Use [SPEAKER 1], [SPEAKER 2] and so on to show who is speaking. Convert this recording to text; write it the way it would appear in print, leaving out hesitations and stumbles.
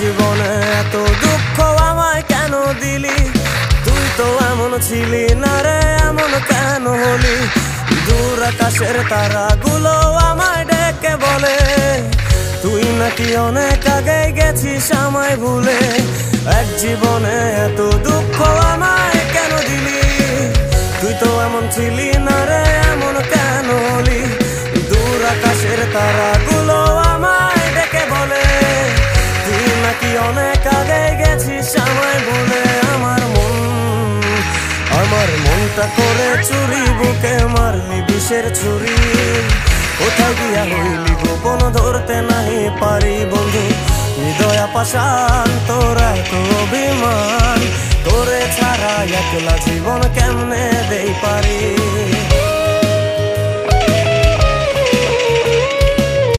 [SPEAKER 1] জীবনে এত দুঃখ আমায় কেন দিলি? তুই তো এমন ছিলি না রে, এমন কেন হলি? দূর আকাশের তারাগুলো আমায় ডেকে বলে তুই নাকি অনেক আগে গেছিস আমায় ভুলে। এক জীবনে এত দুঃখ আমায় কেন দিলি? তুই তো এমন ছিলি না রে, এমন কেন হলি? দূর আকাশের তারাগুলো আমায় ডেকে বলে তুই নাকি অনেক আগে গেছিস আমায় ভুলে। আমার মনটা করে চুরি, বুকে মারলি বিষের ছুরি। কোথায় গিয়া হইলি গোপন ধরতে নাহি পারি বন্ধু। হৃদয় পাষাণ তোরা এত অভিমান, তোরে ছাড়া একলা জীবন কেমনে দেই পারি?